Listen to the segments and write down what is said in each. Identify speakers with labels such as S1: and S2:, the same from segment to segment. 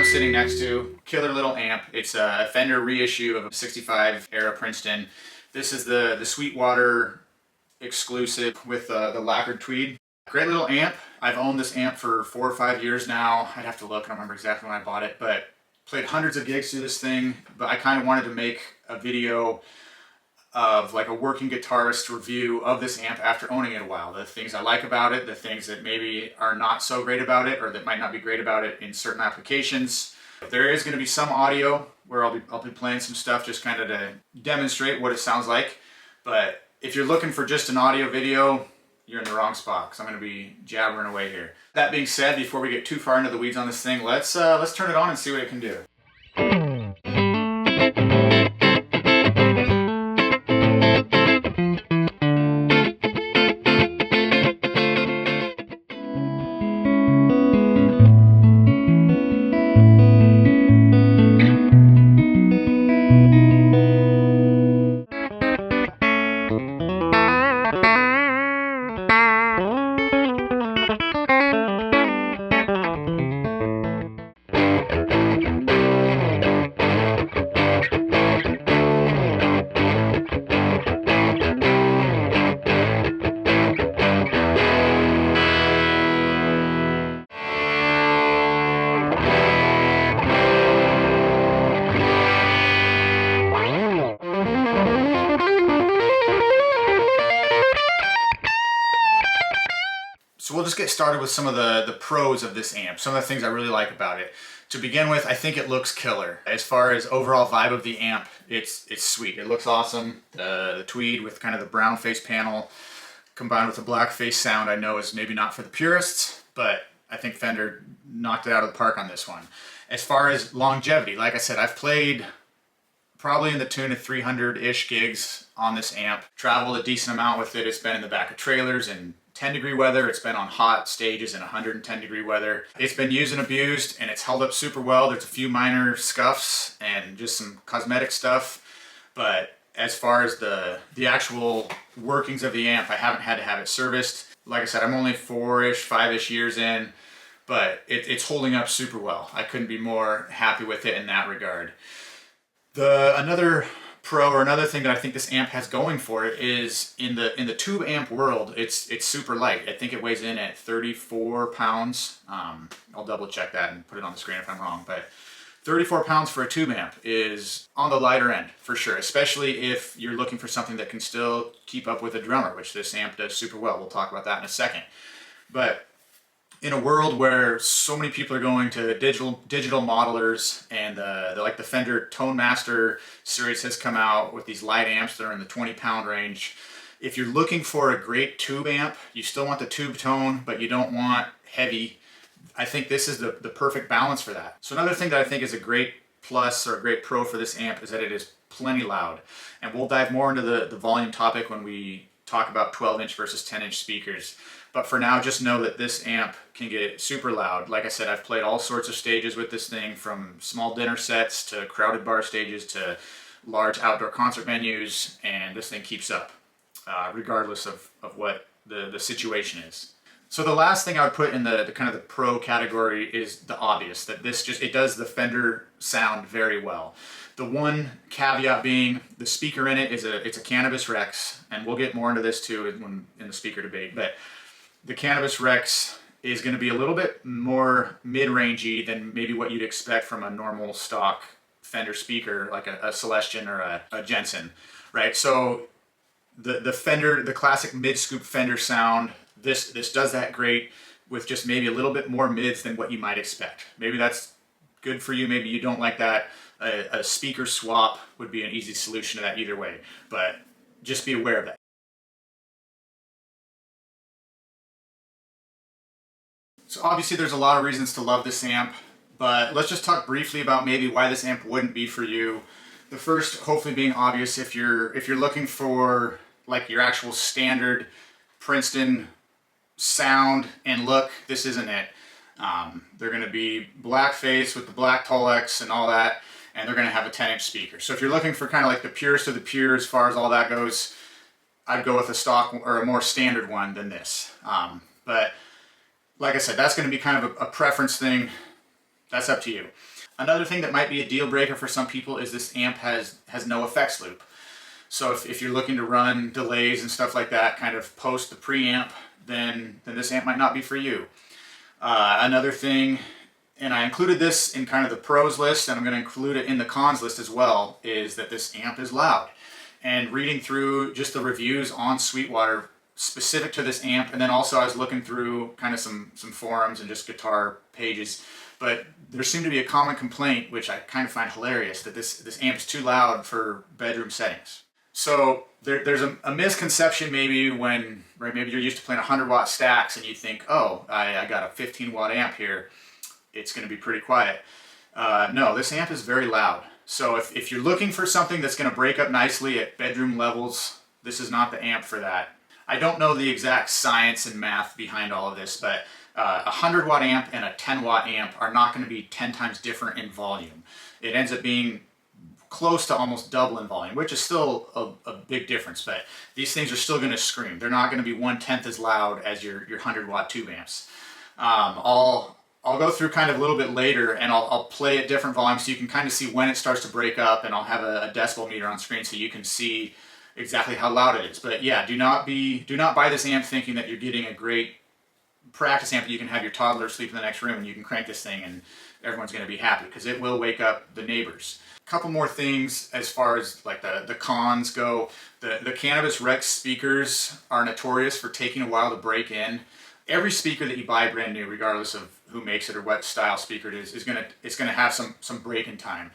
S1: I'm sitting next to. Killer little amp. It's a Fender reissue of a 65 era Princeton. This is the Sweetwater exclusive with the lacquered tweed. Great little amp. I've owned this amp for 4 or 5 years now. I'd have to look, I don't remember exactly when I bought it, but played hundreds of gigs through this thing. But I kind of wanted to make a video of like a working guitarist review of this amp after owning it a while. The things I like about it, the things that maybe are not so great about it, or that might not be great about it in certain applications. There is going to be some audio where I'll be playing some stuff just kind of to demonstrate what it sounds like. But if you're looking for just an audio video, you're in the wrong spot, because I'm going to be jabbering away here. That being said, before we get too far into the weeds on this thing, let's turn it on and see what it can do. So we'll just get started with some of the pros of this amp, some of the things I really like about it. To begin with, I think it looks killer. As far as overall vibe of the amp, it's sweet. It looks awesome. The tweed with kind of the brown face panel combined with the black face sound, I know is maybe not for the purists, but I think Fender knocked it out of the park on this one. As far as longevity, like I said, I've played probably in the tune of 300-ish gigs on this amp. Traveled a decent amount with it. It's been in the back of trailers and 10-degree weather. It's been on hot stages in 110-degree weather. It's been used and abused, and it's held up super well. There's a few minor scuffs and just some cosmetic stuff, but as far as the actual workings of the amp, I haven't had to have it serviced. Like I said, I'm only 4-ish, 5-ish years in, but it's holding up super well. I couldn't be more happy with it in that regard. Another pro, or another thing that I think this amp has going for it, is in the tube amp world, it's super light. I think it weighs in at 34 pounds. I'll double check that and put it on the screen if I'm wrong, but 34 pounds for a tube amp is on the lighter end for sure, especially if you're looking for something that can still keep up with a drummer, which this amp does super well. We'll talk about that in a second. But in a world where so many people are going to digital modelers, and like the Fender Tone Master series has come out with these light amps that are in the 20-pound range. If you're looking for a great tube amp, you still want the tube tone, but you don't want heavy, I think this is the perfect balance for that. So another thing that I think is a great plus, or a great pro for this amp, is that it is plenty loud. And we'll dive more into the volume topic when we talk about 12-inch versus 10-inch speakers. But for now, just know that this amp can get super loud. Like I said, I've played all sorts of stages with this thing, from small dinner sets to crowded bar stages to large outdoor concert venues, and this thing keeps up, regardless of what the situation is. So the last thing I would put in the kind of the pro category is the obvious, that it does the Fender sound very well. The one caveat being the speaker in it it's a Cannabis Rex, and we'll get more into this too in the speaker debate, but the Cannabis Rex is going to be a little bit more mid-rangey than maybe what you'd expect from a normal stock Fender speaker, like a Celestion or a Jensen, right? So the Fender, the classic mid-scoop Fender sound, this does that great with just maybe a little bit more mids than what you might expect. Maybe that's good for you, maybe you don't like that. A speaker swap would be an easy solution to that either way, but just be aware of that. So obviously there's a lot of reasons to love this amp, but let's just talk briefly about maybe why this amp wouldn't be for you. The first, hopefully being obvious, if you're looking for like your actual standard Princeton sound and look, this isn't it. They're going to be black face with the black Tolex and all that, and they're going to have a 10-inch speaker. So if you're looking for kind of like the purest of the pure as far as all that goes, I'd go with a stock or a more standard one than this. But like I said, that's going to be kind of a preference thing. That's up to you. Another thing that might be a deal breaker for some people is this amp has no effects loop. So if you're looking to run delays and stuff like that kind of post the preamp, then this amp might not be for you. Another thing, and I included this in kind of the pros list, and I'm going to include it in the cons list as well, is that this amp is loud. And reading through just the reviews on Sweetwater specific to this amp, and then also I was looking through kind of some forums and just guitar pages, but there seemed to be a common complaint, which I kind of find hilarious, that this amp is too loud for bedroom settings. So there's a misconception maybe when, right, maybe you're used to playing 100-watt stacks and you think, oh, I got a 15-watt amp here, it's going to be pretty quiet. No, this amp is very loud. So if you're looking for something that's going to break up nicely at bedroom levels, this is not the amp for that. I don't know the exact science and math behind all of this, but a 100-watt amp and a 10-watt amp are not going to be 10 times different in volume. It ends up being close to almost double in volume, which is still a big difference, but these things are still going to scream. They're not going to be 1/10 as loud as your 100-watt tube amps. I'll go through kind of a little bit later, and I'll play at different volumes so you can kind of see when it starts to break up, and I'll have a decibel meter on screen so you can see exactly how loud it is. But yeah, do not buy this amp thinking that you're getting a great practice amp that you can have your toddler sleep in the next room and you can crank this thing and everyone's going to be happy, because it will wake up the neighbors. A couple more things as far as like the cons go. The Cannabis Rex speakers are notorious for taking a while to break in. Every speaker that you buy brand new, regardless of who makes it or what style speaker it is gonna have some break-in time.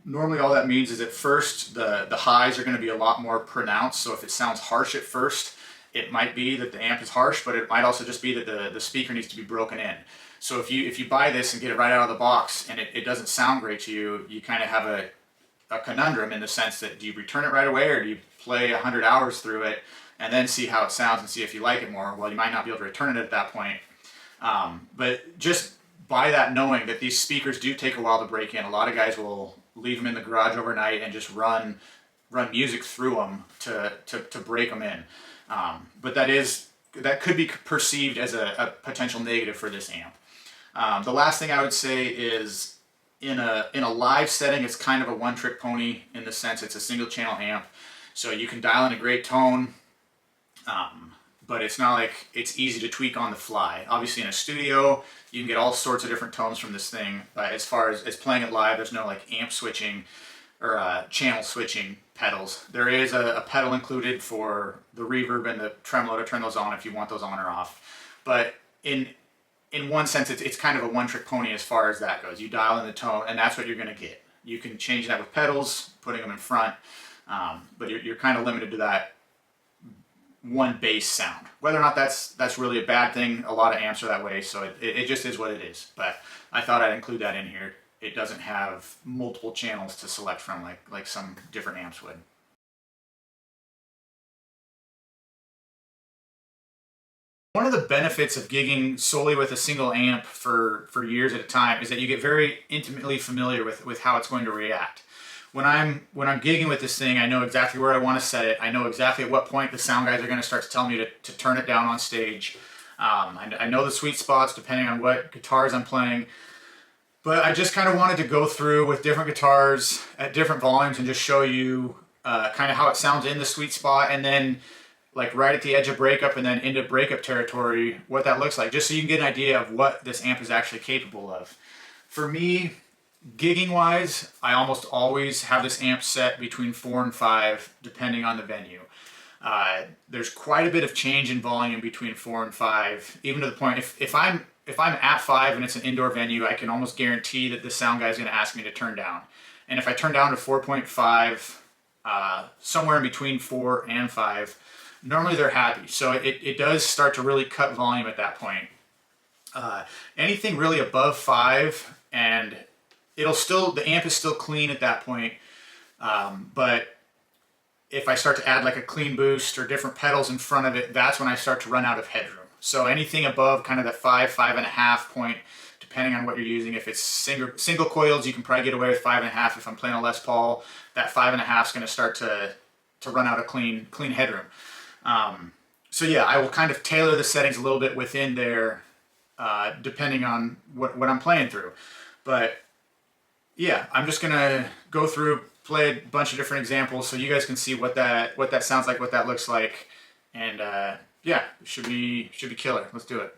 S1: Normally all that means is at first the highs are going to be a lot more pronounced, so if it sounds harsh at first, it might be that the amp is harsh, but it might also just be that the speaker needs to be broken in. So if you buy this and get it right out of the box and it doesn't sound great to you, you kind of have a conundrum in the sense that, do you return it right away or do you play 100 hours through it and then see how it sounds and see if you like it more? Well, you might not be able to return it at that point. But just buy that knowing that these speakers do take a while to break in. A lot of guys will leave them in the garage overnight and just run music through them to break them in. But that could be perceived as a potential negative for this amp. The last thing I would say is in a live setting, it's kind of a one-trick pony in the sense it's a single-channel amp, so you can dial in a great tone, but it's not like it's easy to tweak on the fly. Obviously, in a studio, you can get all sorts of different tones from this thing, but as far as playing it live, there's no like amp switching or channel switching pedals. There is a pedal included for the reverb and the tremolo to turn those on if you want those on or off. But in one sense, it's kind of a one-trick pony as far as that goes. You dial in the tone, and that's what you're going to get. You can change that with pedals, putting them in front, but you're kind of limited to that one bass sound. Whether or not that's really a bad thing, a lot of amps are that way, so it just is what it is. But I thought I'd include that in here. It doesn't have multiple channels to select from like some different amps would. One of the benefits of gigging solely with a single amp for years at a time is that you get very intimately familiar with how it's going to react. When I'm gigging with this thing, I know exactly where I want to set it. I know exactly at what point the sound guys are going to start to tell me to turn it down on stage. I know the sweet spots depending on what guitars I'm playing. But I just kind of wanted to go through with different guitars at different volumes and just show you kind of how it sounds in the sweet spot, and then like right at the edge of breakup and then into breakup territory, what that looks like, just so you can get an idea of what this amp is actually capable of. For me, gigging wise, I almost always have this amp set between 4 and 5, depending on the venue. There's quite a bit of change in volume between 4 and 5, even to the point if I'm at 5 and it's an indoor venue, I can almost guarantee that the sound guy is going to ask me to turn down. And if I turn down to 4.5, somewhere in between 4 and 5, normally they're happy. So it does start to really cut volume at that point. Anything really above 5, and the amp is still clean at that point. But if I start to add like a clean boost or different pedals in front of it, that's when I start to run out of headroom. So anything above kind of that 5.5 point, depending on what you're using. If it's single coils, you can probably get away with 5.5. If I'm playing a Les Paul, that 5.5 is going to start to run out of clean headroom. So yeah, I will kind of tailor the settings a little bit within there, depending on what I'm playing through. But yeah, I'm just gonna go through, play a bunch of different examples so you guys can see what that sounds like, what that looks like, and yeah, it should be killer. Let's do it.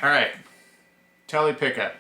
S1: All right, Telly pickup.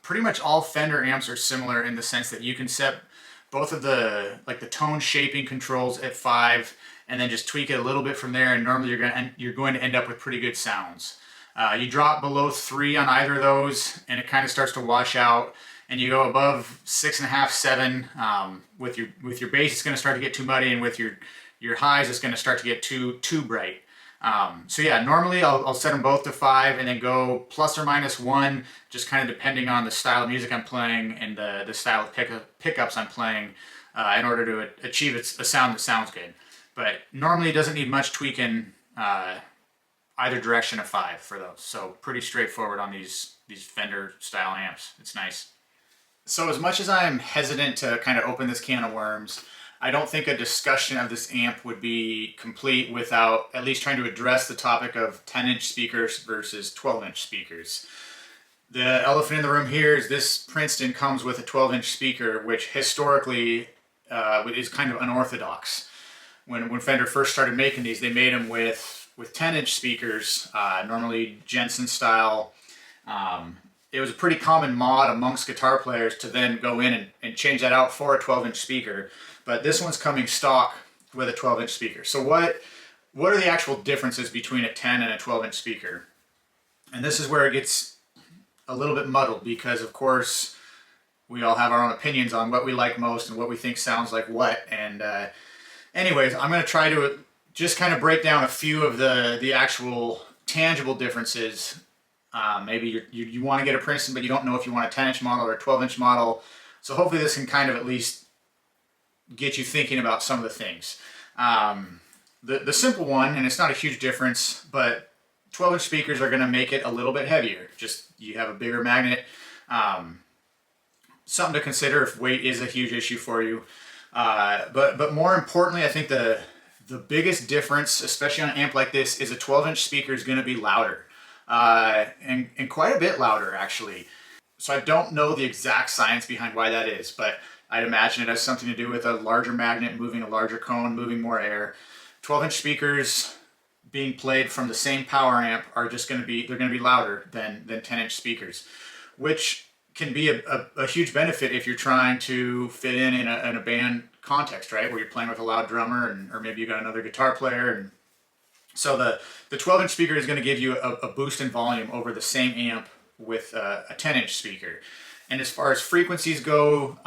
S1: Pretty much all Fender amps are similar in the sense that you can set both of the tone shaping controls at 5 and then just tweak it a little bit from there, and normally you're going to end up with pretty good sounds. You drop below 3 on either of those and it kind of starts to wash out, and you go above 6.5, 7 with your bass it's going to start to get too muddy, and with your highs it's going to start to get too bright. So yeah, normally I'll set them both to 5 and then go plus or minus 1, just kind of depending on the style of music I'm playing and the style of pickups I'm playing in order to achieve a sound that sounds good. But normally it doesn't need much tweaking either direction of 5 for those. So pretty straightforward on these Fender style amps. It's nice. So as much as I'm hesitant to kind of open this can of worms, I don't think a discussion of this amp would be complete without at least trying to address the topic of 10-inch speakers versus 12-inch speakers. The elephant in the room here is this Princeton comes with a 12-inch speaker, which historically is kind of unorthodox. When Fender first started making these, they made them with 10-inch speakers, normally Jensen style, it was a pretty common mod amongst guitar players to then go in and change that out for a 12-inch speaker. But this one's coming stock with a 12-inch speaker. So what are the actual differences between a 10 and a 12-inch speaker? And this is where it gets a little bit muddled, because of course we all have our own opinions on what we like most and what we think sounds like what. And anyways, I'm going to try to just kind of break down a few of the actual tangible differences. Maybe you want to get a Princeton, but you don't know if you want a 10-inch model or a 12-inch model. So hopefully this can kind of at least get you thinking about some of the things. The simple one, and it's not a huge difference, but 12-inch speakers are going to make it a little bit heavier. Just you have a bigger magnet. Something to consider if weight is a huge issue for you. But more importantly, I think the biggest difference, especially on an amp like this, is a 12-inch speaker is going to be louder. And quite a bit louder, actually. So I don't know the exact science behind why that is, but I'd imagine it has something to do with a larger magnet moving a larger cone, moving more air. 12-inch speakers being played from the same power amp are just going to be, they're going to be louder than 10-inch speakers, which can be a huge benefit if you're trying to fit in a band context, right? Where you're playing with a loud drummer, or maybe you got another guitar player. And so the 12-inch speaker is going to give you a boost in volume over the same amp with a 10-inch speaker. And as far as frequencies go,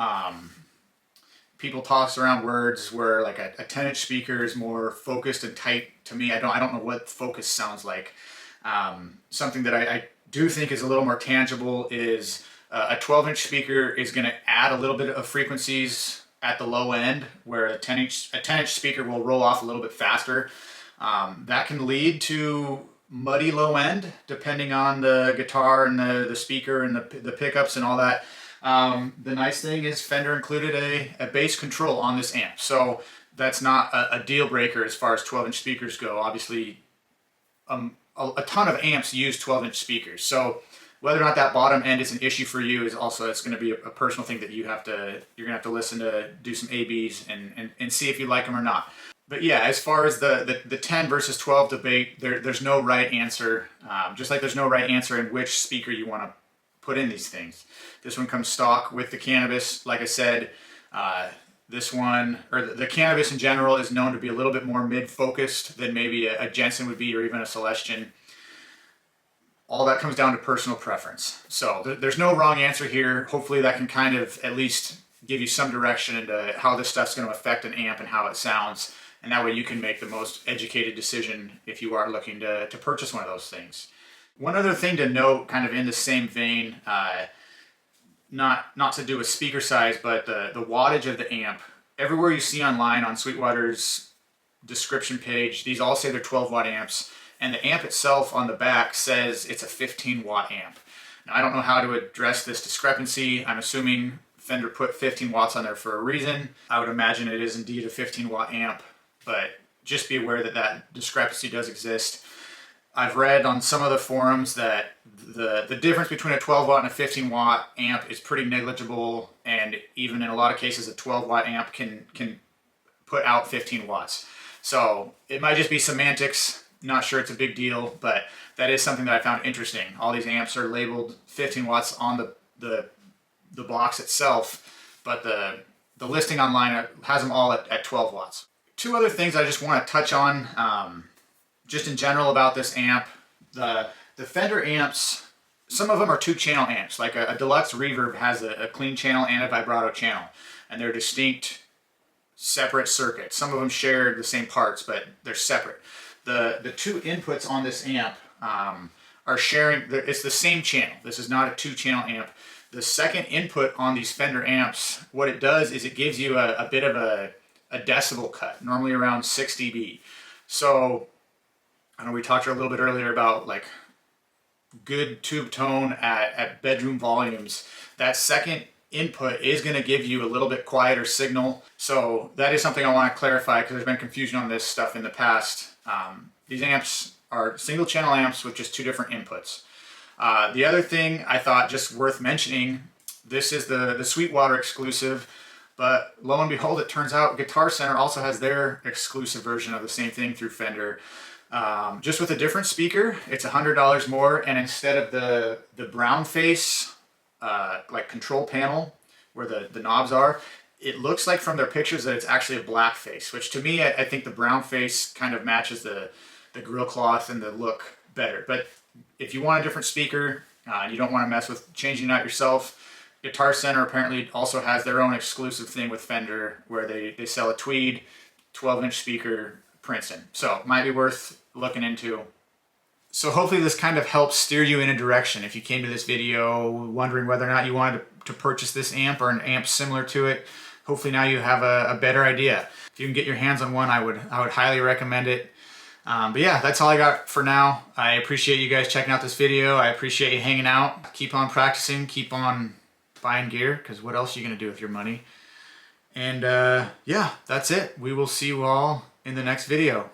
S1: people toss around words where like a 10-inch speaker is more focused and tight. To me, I don't know what focus sounds like. Something that I do think is a little more tangible is a 12-inch speaker is going to add a little bit of frequencies at the low end, where a 10-inch speaker will roll off a little bit faster. That can lead to muddy low end, depending on the guitar and the speaker and the pickups and all that. The nice thing is Fender included a bass control on this amp, so that's not a deal breaker as far as 12-inch speakers go. Obviously, a ton of amps use 12-inch speakers, so whether or not that bottom end is an issue for you is also, it's going to be a personal thing that you're going to have to listen to, do some A/Bs and see if you like them or not. But yeah, as far as the 10 versus 12 debate, there's no right answer. Just like there's no right answer in which speaker you want to put in these things. This one comes stock with the Cannabis. Like I said, this one, or the Cannabis in general, is known to be a little bit more mid-focused than maybe a Jensen would be, or even a Celestion. All that comes down to personal preference. So there's no wrong answer here. Hopefully that can kind of at least give you some direction into how this stuff's going to affect an amp and how it sounds. And that way you can make the most educated decision if you are looking to purchase one of those things. One other thing to note, kind of in the same vein, not to do with speaker size, but the wattage of the amp. Everywhere you see online on Sweetwater's description page, these all say they're 12-watt amps. And the amp itself on the back says it's a 15-watt amp. Now, I don't know how to address this discrepancy. I'm assuming Fender put 15 watts on there for a reason. I would imagine it is indeed a 15-watt amp, but just be aware that that discrepancy does exist. I've read on some of the forums that the difference between a 12-watt and a 15-watt amp is pretty negligible, and even in a lot of cases, a 12-watt amp can put out 15 watts. So it might just be semantics. Not sure it's a big deal, but that is something that I found interesting. All these amps are labeled 15 watts on the box itself, but the listing online has them all at 12 watts. Two other things I just want to touch on, just in general about this amp. The Fender amps, some of them are 2-channel amps. Like a Deluxe Reverb has a clean channel and a vibrato channel, and they're distinct, separate circuits. Some of them share the same parts, but they're separate. The two inputs on this amp are sharing, it's the same channel. This is not a 2-channel amp. The second input on these Fender amps, what it does is it gives you a bit of a decibel cut, normally around 6 dB. So, I know we talked a little bit earlier about like good tube tone at bedroom volumes. That second input is going to give you a little bit quieter signal. So that is something I want to clarify, because there's been confusion on this stuff in the past. These amps are single channel amps with just 2 different inputs. The other thing I thought just worth mentioning, this is the Sweetwater exclusive, but lo and behold, it turns out Guitar Center also has their exclusive version of the same thing through Fender. just with a different speaker. It's $100 more, and instead of the brown face like control panel where the knobs are, it looks like from their pictures that it's actually a black face, which to me, I think the brown face kind of matches the grill cloth and the look better. But if you want a different speaker, and you don't want to mess with changing it out yourself, Guitar Center apparently also has their own exclusive thing with Fender where they sell a tweed 12-inch speaker Princeton. So it might be worth looking into. So hopefully this kind of helps steer you in a direction. If you came to this video wondering whether or not you wanted to purchase this amp or an amp similar to it, hopefully now you have a better idea. If you can get your hands on one, I would highly recommend it. But yeah, that's all I got for now. I appreciate you guys checking out this video. I appreciate you hanging out. Keep on practicing. Keep on buying gear, because what else are you going to do with your money? And yeah, that's it. We will see you all in the next video.